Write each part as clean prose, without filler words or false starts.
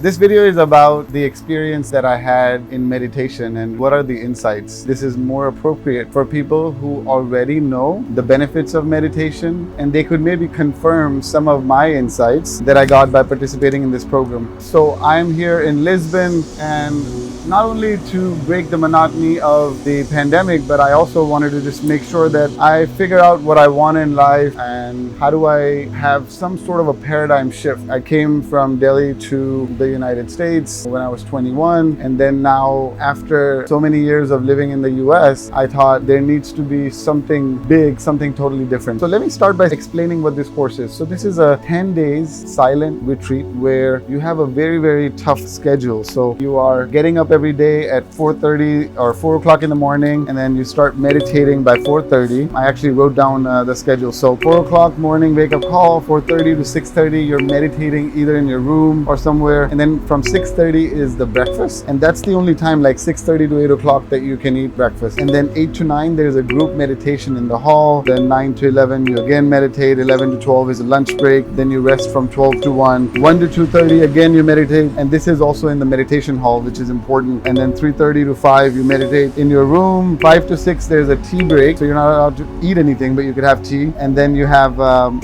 This video is about the experience that I had in meditation and what are the insights. This is more appropriate for people who already know the benefits of meditation, and they could maybe confirm some of my insights that I got by participating in this program. So I'm here in Lisbon, and not only to break the monotony of the pandemic, but I also wanted to just make sure that I figure out what I want in life and how do I have some sort of a paradigm shift. I came from Delhi to the United States when I was 21, and then now after so many years of living in the US, I thought there needs to be something big, something totally different. So let me start by explaining what this course is. So this is a 10 days silent retreat where you have a very, very tough schedule. So you are getting up every day at 4:30 or 4 o'clock in the morning, and then you start meditating by 4:30. I actually wrote down the schedule. So 4 o'clock morning wake up call, 4:30 to 6:30 you're meditating either in your room or somewhere, and then from 6:30 is the breakfast, and that's the only time, like 6:30 to 8 o'clock, that you can eat breakfast. And then 8 to 9 there's a group meditation in the hall. Then 9 to 11 you again meditate. 11 to 12 is a lunch break. Then you rest from 12 to 1. 1 to 2:30 again you meditate, and this is also in the meditation hall, which is important. And then 3:30 to 5 you meditate in your room. 5 to 6 there's a tea break, so you're not allowed to eat anything, but you could have tea. And then you have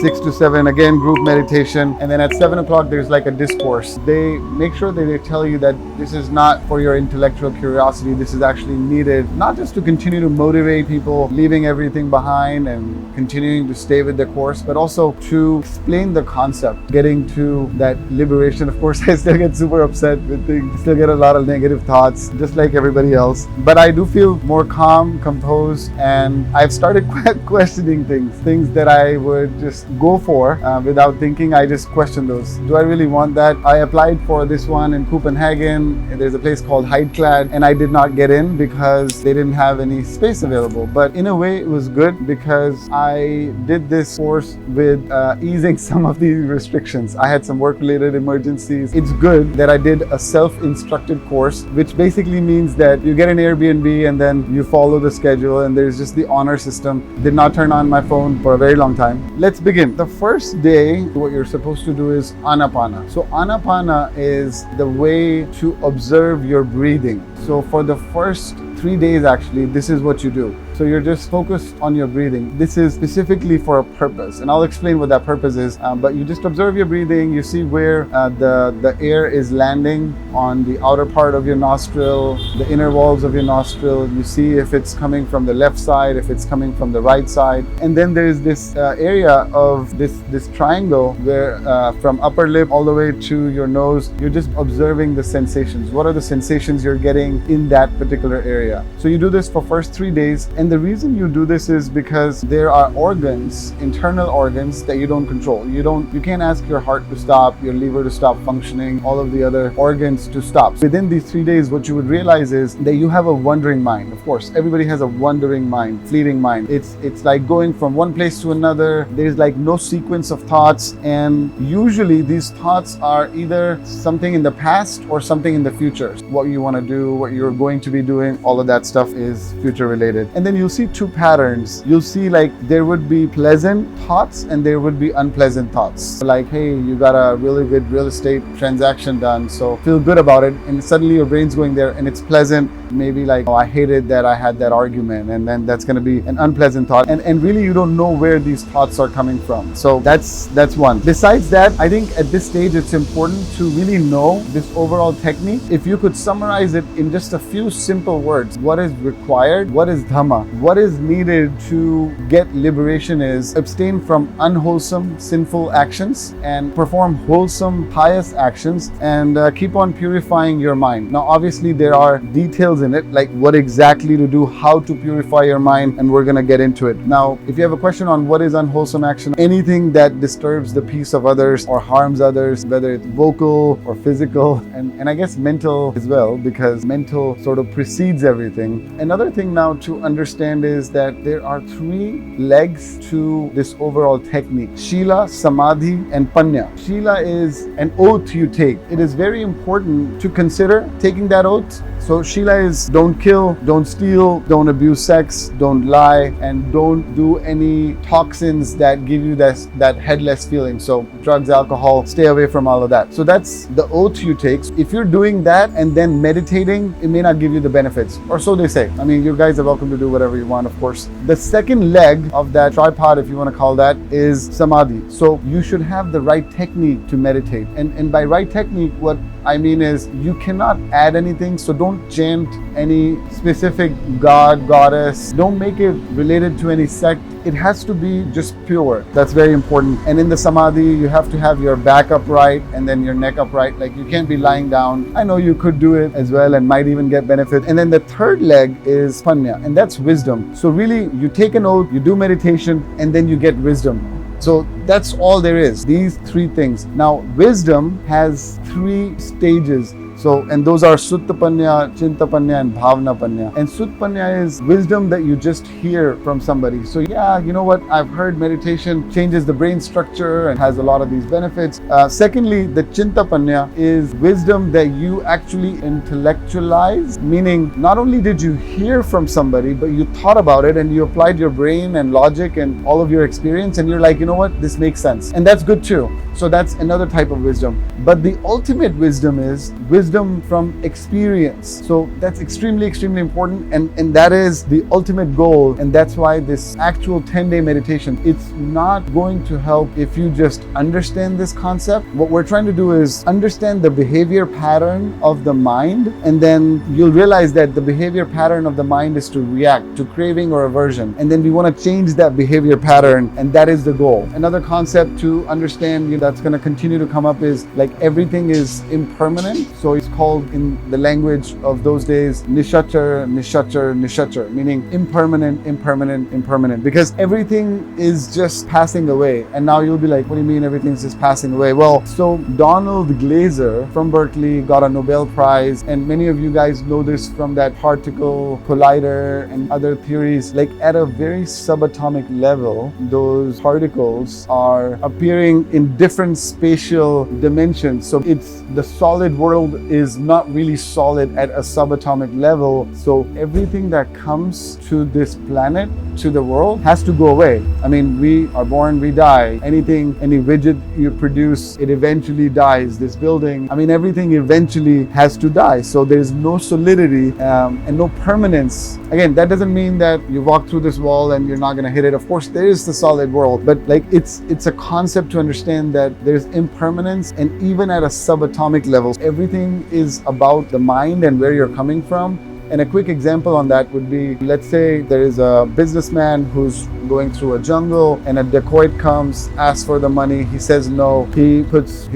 6 to 7 again group meditation. And then at 7 o'clock there's like a discourse. They make sure that they tell you that this is not for your intellectual curiosity. This is actually needed not just to continue to motivate people leaving everything behind and continuing to stay with the course, but also to explain the concept, getting to that liberation. Of course, I still get super upset with things, still get a lot of negative thoughts, just like everybody else. But I do feel more calm, composed, and I've started questioning things that I would just go for without thinking. I just question those. Do I really want that? I applied for this one in Copenhagen. There's a place called Heidklad, and I did not get in because they didn't have any space available. But in a way, it was good because I did this course with easing some of these restrictions. I had some work-related emergencies. It's good that I did a self-instructed course, which basically means that you get an Airbnb and then you follow the schedule, and there's just the honor system. Did not turn on my phone for a very long time. Let's begin. The first day, what you're supposed to do is Anapana. So Anapana is the way to observe your breathing. So for the first 3 days, actually, this is what you do. So you're just focused on your breathing. This is specifically for a purpose, and I'll explain what that purpose is. But you just observe your breathing. You see where the air is landing on the outer part of your nostril, the inner walls of your nostril. You see if it's coming from the left side, if it's coming from the right side. And then there's this area of this triangle where from upper lip all the way to your nose, you're just observing the sensations. What are the sensations you're getting in that particular area? So you do this for first 3 days. And the reason you do this is because there are organs, internal organs, that you don't control. You can't ask your heart to stop, your liver to stop functioning, all of the other organs to stop. Within these 3 days, what you would realize is that you have a wandering mind. Of course, everybody has a wandering mind, fleeting mind. It's like going from one place to another. There's like no sequence of thoughts, and usually these thoughts are either something in the past or something in the future. What you want to do, what you're going to be doing, all of that stuff is future related. And then you'll see two patterns. You'll see like there would be pleasant thoughts and there would be unpleasant thoughts. Like, hey, you got a really good real estate transaction done, so feel good about it. And suddenly your brain's going there and it's pleasant. Maybe like, oh, I hated that I had that argument, and then that's going to be an unpleasant thought. And really you don't know where these thoughts are coming from. So that's one. Besides that, I think at this stage it's important to really know this overall technique. If you could summarize it in just a few simple words, what is required, what is dhamma, what is needed to get liberation is abstain from unwholesome, sinful actions and perform wholesome, pious actions, and keep on purifying your mind. Now, obviously there are details in it, like what exactly to do, how to purify your mind, and we're going to get into it. Now, if you have a question on what is unwholesome action, anything that disturbs the peace of others or harms others, whether it's vocal or physical, and I guess mental as well, because mental sort of precedes everything. Another thing now to understand is that there are 3 legs to this overall technique: Sheila, Samadhi, and Panya. Sheila is an oath you take. It is very important to consider taking that oath. So Sheila is don't kill, don't steal, don't abuse sex, don't lie, and don't do any toxins that give you that headless feeling. So drugs, alcohol, stay away from all of that. So that's the oath you take. If you're doing that and then meditating, it may not give you the benefits, or so they say. I mean, you guys are welcome to do whatever you want, of course. The second leg of that tripod, if you want to call that, is Samadhi. So you should have the right technique to meditate. And by right technique, what I mean is you cannot add anything. So don't chant any specific god, goddess. Don't make it related to any sect. It has to be just pure. That's very important. And in the Samadhi, you have to have your back upright and then your neck upright. Like, you can't be lying down. I know you could do it as well and might even get benefit. And then the third leg is Panya, and that's wisdom. So really, you take an oath, you do meditation, and then you get wisdom. So that's all there is, these three things. Now, wisdom has 3 stages. So, and those are Sutta Panya, Chinta Panya, and Bhavana Panya. And Sutta Panya is wisdom that you just hear from somebody. So yeah, you know what? I've heard meditation changes the brain structure and has a lot of these benefits. Secondly, the Chinta Panya is wisdom that you actually intellectualize, meaning not only did you hear from somebody, but you thought about it and you applied your brain and logic and all of your experience, and you're like, you know what? This makes sense. And that's good too. So that's another type of wisdom. But the ultimate wisdom is wisdom from experience. So that's extremely, extremely important. And that is the ultimate goal. And that's why this actual 10-day meditation, it's not going to help if you just understand this concept. What we're trying to do is understand the behavior pattern of the mind. And then you'll realize that the behavior pattern of the mind is to react to craving or aversion. And then we want to change that behavior pattern. And that is the goal. Another concept to understand that's going to continue to come up is like everything is impermanent. So it's called in the language of those days nishachar, nishachar, nishachar, meaning impermanent, impermanent, impermanent, because everything is just passing away. And now you'll be like, what do you mean everything's just passing away? Well, so Donald Glaser from Berkeley got a Nobel Prize, and many of you guys know this from that particle collider and other theories. Like at a very subatomic level, those particles are appearing in different spatial dimensions. So it's the solid world is not really solid at a subatomic level. So everything that comes to this planet, to the world, has to go away. I mean, we are born, we die. Anything, any widget you produce, it eventually dies. This building, I mean, everything eventually has to die. So there's no solidity and no permanence. Again, that doesn't mean that you walk through this wall and you're not going to hit it. Of course, there is the solid world, but like it's a concept to understand that there's impermanence, and even at a subatomic level, everything is about the mind and where you're coming from. And a quick example on that would be, let's say there is a businessman who's going through a jungle and a dacoit comes, asks for the money, he says no, he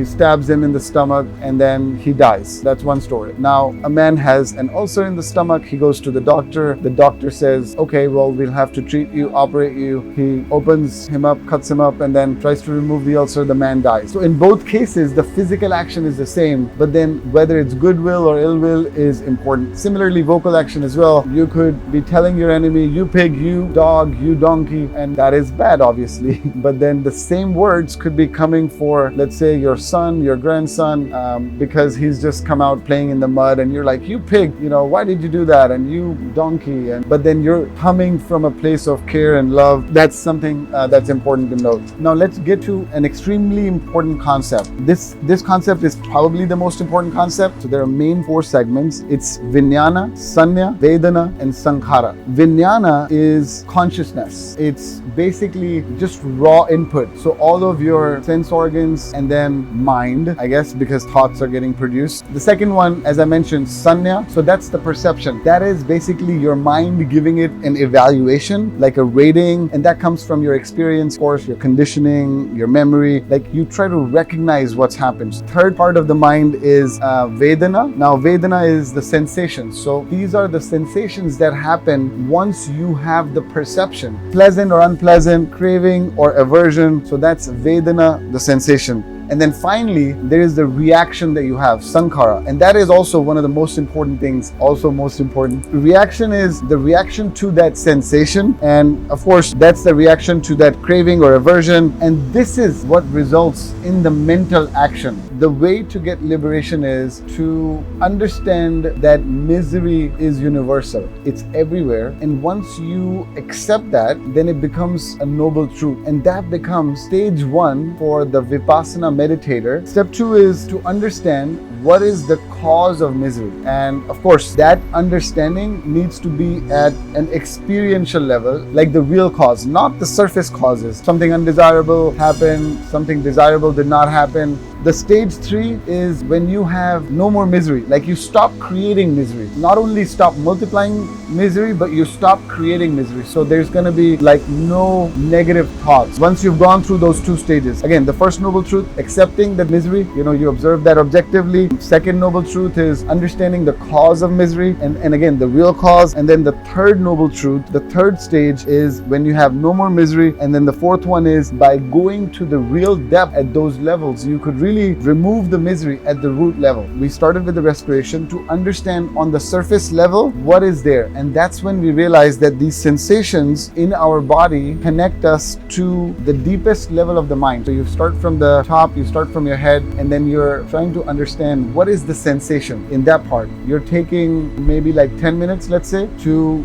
stabs him in the stomach, and then he dies. That's one story. Now, a man has an ulcer in the stomach, he goes to the doctor says, okay, well, we'll have to treat you, operate you. He opens him up, cuts him up, and then tries to remove the ulcer, the man dies. So in both cases, the physical action is the same, but then whether it's goodwill or ill will is important. Similarly, vocal action as well. You could be telling your enemy, you pig, you dog, you donkey, and that is bad, obviously. But then the same words could be coming for, let's say, your son, your grandson, because he's just come out playing in the mud, and you're like, you pig, you know, why did you do that? And you donkey. But then you're coming from a place of care and love. That's something that's important to note. Now let's get to an extremely important concept. This concept is probably the most important concept. So there are main 4 segments. It's Vijnana, Sanya, Vedana, and Sankhara. Vijnana is consciousness. It's basically just raw input. So all of your sense organs and then mind, I guess, because thoughts are getting produced. The second one, as I mentioned, Sanya. So that's the perception. That is basically your mind giving it an evaluation, like a rating, and that comes from your experience, of course, your conditioning, your memory. Like you try to recognize what's happened. Third part of the mind is Vedana. Now, Vedana is the sensation. So these are the sensations that happen once you have the perception, pleasant or unpleasant, craving or aversion. So that's Vedana, the sensation. And then finally, there is the reaction that you have, sankhara. And that is also one of the most important things, also most important. Reaction is the reaction to that sensation. And of course, that's the reaction to that craving or aversion. And this is what results in the mental action. The way to get liberation is to understand that misery is universal. It's everywhere. And once you accept that, then it becomes a noble truth. And that becomes stage 1 for the Vipassana meditator. Step 2 is to understand what is the cause of misery. And of course, that understanding needs to be at an experiential level, like the real cause, not the surface causes. Something undesirable happened, something desirable did not happen. The stage 3 is when you have no more misery, like you stop creating misery. Not only stop multiplying misery, but you stop creating misery. So there's going to be like no negative thoughts. Once you've gone through those 2 stages, again, the first noble truth, accepting that misery, you observe that objectively. Second noble truth is understanding the cause of misery, and again, the real cause. And then the third noble truth, the third stage is when you have no more misery. And then the fourth one is by going to the real depth at those levels, you could really remove the misery at the root level. We started with the respiration to understand on the surface level what is there. And that's when we realize that these sensations in our body connect us to the deepest level of the mind. So you start from the top, you start from your head, and then you're trying to understand what is the sensation in that part. You're taking maybe like 10 minutes, let's say, to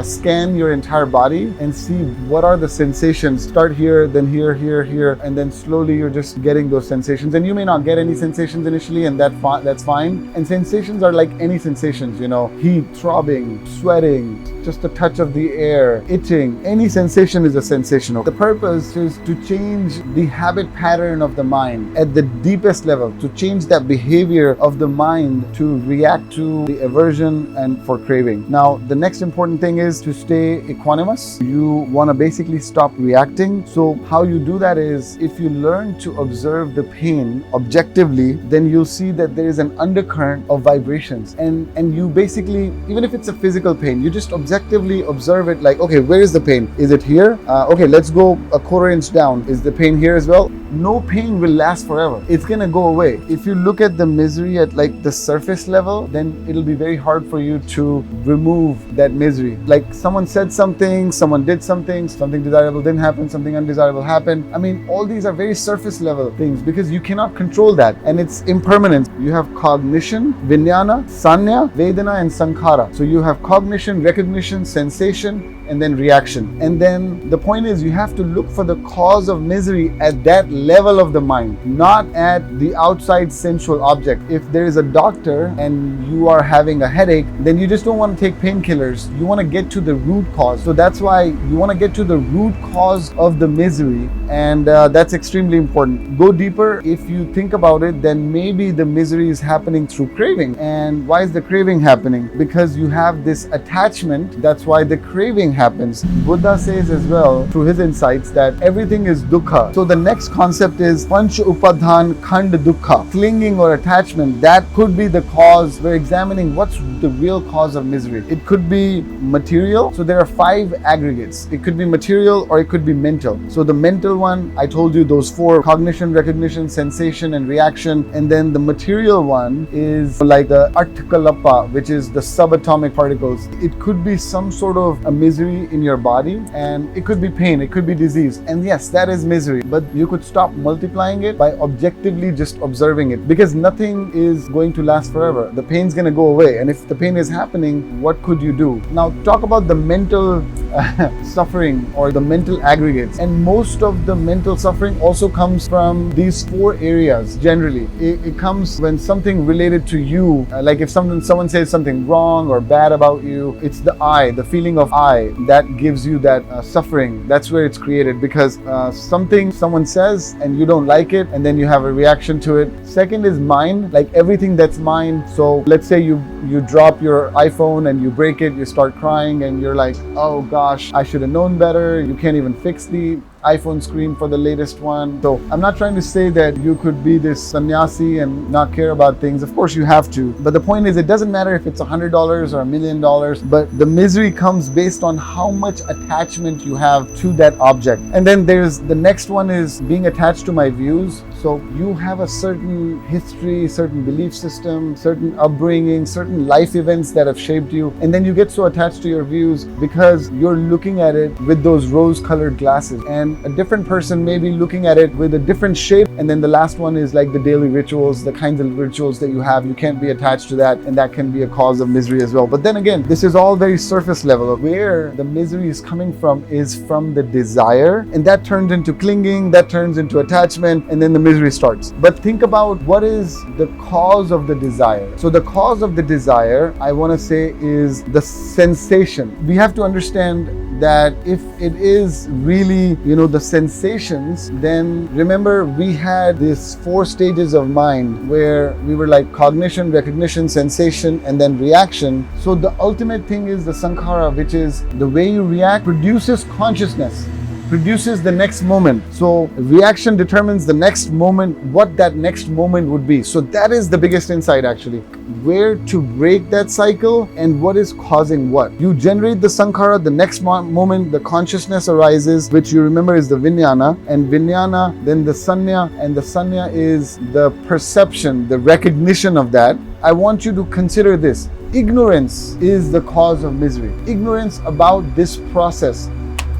scan your entire body and see what are the sensations. Start here, then here, here, and then slowly you're just getting those sensations. And you may not get any sensations initially, and that's fine. And sensations are like any sensations, heat, throbbing, sweating, just a touch of the air, itching. Any sensation is a sensation. The purpose is to change the habit pattern of the mind at the deepest level, to change that behavior of the mind to react to the aversion and for craving. Now, the next important thing is to stay equanimous. You want to basically stop reacting. So how you do that is, if you learn to observe the pain objectively, then you'll see that there is an undercurrent of vibrations. And you basically, even if it's a physical pain, you just objectively observe it like, okay, where is the pain? Is it here? Okay, let's go a quarter inch down. Is the pain here as well? No pain will last forever. It's gonna go away. If you look at the misery at like the surface level, then it'll be very hard for you to remove that misery. Like someone said something, someone did something desirable didn't happen, something undesirable happened. I mean, all these are very surface level things because you cannot control that, and it's impermanence. You have cognition, vijnana, sanya, vedana, and sankhara. So you have cognition, recognition, sensation, and then reaction. And then the point is, you have to look for the cause of misery at that level of the mind, not at the outside sensual object. If there is a doctor and you are having a headache, then you just don't want to take painkillers. You want to get to the root cause. So that's why you want to get to the root cause of the misery, and that's extremely important. Go deeper. If you think about it, then maybe the misery is happening through craving. And why is the craving happening? Because you have this attachment. That's why the craving happens. Buddha says as well through his insights that everything is dukkha. So the next concept is panch upadhan khand dukkha. Clinging or attachment, that could be the cause. We're examining what's the real cause of misery. It could be material. So there are 5 aggregates. It could be material or it could be mental. So the mental one, I told you those 4: cognition, recognition, sensation, and reaction. And then the material one is like the artkalapa, which is the subatomic particles. It could be some sort of a misery in your body, and it could be pain, it could be disease, and yes, that is misery, but you could stop multiplying it by objectively just observing it, because nothing is going to last forever. The pain's going to go away, and if the pain is happening, what could you do? Now talk about the mental suffering or the mental aggregates, and most of the mental suffering also comes from these 4 areas. Generally it comes when something related to you, like if someone says something wrong or bad about you, it's the I, the feeling of I, that gives you that suffering. That's where it's created, because something someone says and you don't like it, and then you have a reaction to it. Second is mind, like everything that's mine. So let's say you drop your iPhone and you break it, you start crying and you're like, oh gosh, I should have known better. You can't even fix the iPhone screen for the latest one. So I'm not trying to say that you could be this sannyasi and not care about things. Of course you have to. But the point is, it doesn't matter if it's $100 or $1 million, but the misery comes based on how much attachment you have to that object. And then there's the next one is being attached to my views. So you have a certain history, certain belief system, certain upbringing, certain life events that have shaped you. And then you get so attached to your views because you're looking at it with those rose-colored glasses. And a different person may be looking at it with a different shape. And then the last one is like the daily rituals, the kinds of rituals that you have. You can't be attached to that, and that can be a cause of misery as well. But then again, this is all very surface level. Where the misery is coming from is from the desire, and that turns into clinging, that turns into attachment, and then the misery starts. But think about what is the cause of the desire. So the cause of the desire, I want to say, is the sensation. We have to understand that if it is really, the sensations, then remember we had these 4 stages of mind where we were like cognition, recognition, sensation, and then reaction. So the ultimate thing is the sankhara, which is the way you react produces consciousness, produces the next moment. So reaction determines the next moment, what that next moment would be. So that is the biggest insight actually. Where to break that cycle and what is causing what. You generate the sankhara, the next moment the consciousness arises, which you remember is the vijnana, and vijnana, then the sanya, and the sanya is the perception, the recognition of that. I want you to consider this. Ignorance is the cause of misery. Ignorance about this process.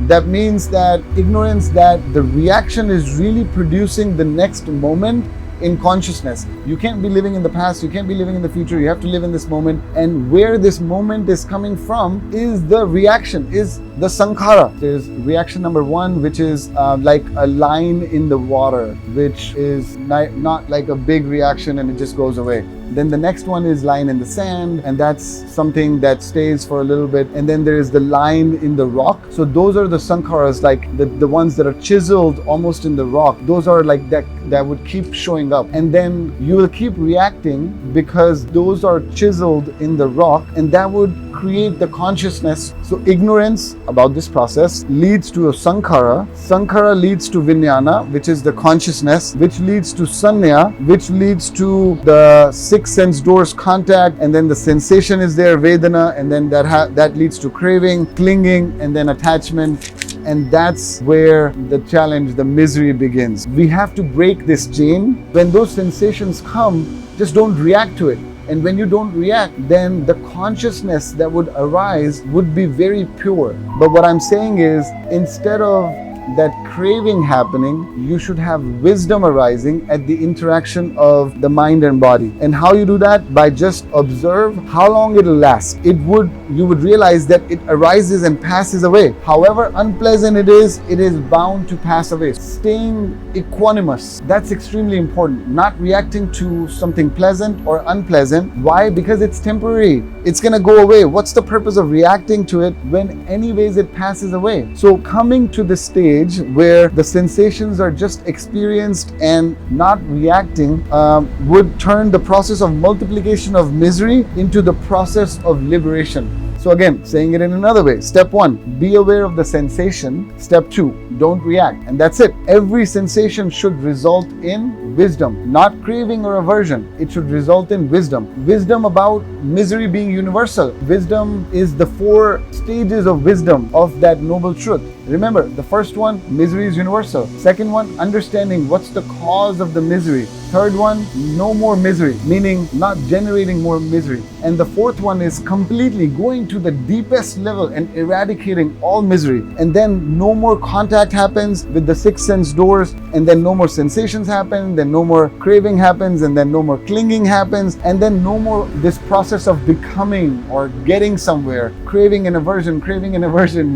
That means that ignorance that the reaction is really producing the next moment in consciousness. You can't be living in the past, you can't be living in the future, you have to live in this moment. And where this moment is coming from is the reaction, is the sankhara. There's reaction number 1, which is like a line in the water, which is not like a big reaction and it just goes away. Then the next one is line in the sand, and that's something that stays for a little bit. And then there is the line in the rock. So those are the sankharas, like the ones that are chiseled almost in the rock. Those are like that would keep showing up. And then you will keep reacting because those are chiseled in the rock, and that would create the consciousness. So ignorance about this process leads to a sankhara. Sankhara leads to vijnana, which is the consciousness, which leads to sanya, which leads to the 6 sense doors contact, and then the sensation is there, vedana, and then that leads to craving, clinging, and then attachment. And that's where the challenge, the misery begins. We have to break this chain. When those sensations come, just don't react to it. And when you don't react, then the consciousness that would arise would be very pure. But what I'm saying is, instead of that craving happening, you should have wisdom arising at the interaction of the mind and body. And how you do that? By just observe how long it'll last. You would realize that it arises and passes away. However unpleasant it is bound to pass away. Staying equanimous, that's extremely important. Not reacting to something pleasant or unpleasant. Why? Because it's temporary. It's gonna go away. What's the purpose of reacting to it when anyways it passes away? So coming to the stage where the sensations are just experienced and not reacting would turn the process of multiplication of misery into the process of liberation. So again, saying it in another way. Step 1, be aware of the sensation. Step 2, don't react. And that's it. Every sensation should result in wisdom, not craving or aversion. It should result in wisdom. Wisdom about misery being universal. Wisdom is the 4 stages of wisdom of that noble truth. Remember, the first one, misery is universal. Second one, understanding what's the cause of the misery. Third one, no more misery, meaning not generating more misery. And the fourth one is completely going to the deepest level and eradicating all misery. And then no more contact happens with the 6 sense doors, and then no more sensations happen, then no more craving happens, and then no more clinging happens, and then no more this process of becoming or getting somewhere. Craving and aversion,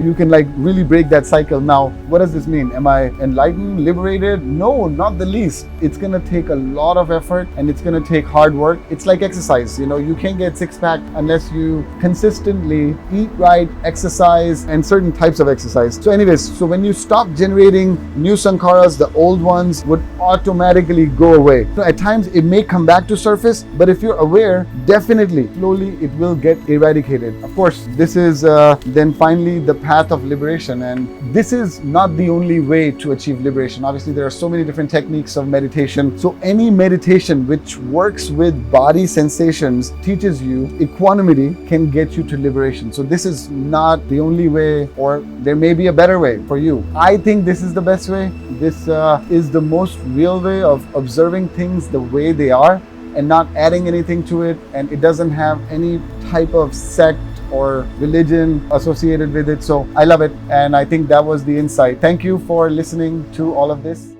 you can like really break that cycle. Now, what does this mean? Am I enlightened, liberated? No, not the least. It's gonna take a lot of effort and it's going to take hard work. It's like exercise. You can't get six pack unless you consistently eat right, exercise, and certain types of exercise. So anyways, so when you stop generating new sankharas, the old ones would automatically go away. So at times it may come back to surface, but if you're aware, definitely, slowly it will get eradicated. Of course, this is then finally the path of liberation. And this is not the only way to achieve liberation. Obviously, there are so many different techniques of meditation. So any meditation which works with body sensations teaches you equanimity can get you to liberation. So this is not the only way, or there may be a better way for you. I think this is the best way. This is the most real way of observing things the way they are and not adding anything to it. And it doesn't have any type of sect or religion associated with it. So I love it. And I think that was the insight. Thank you for listening to all of this.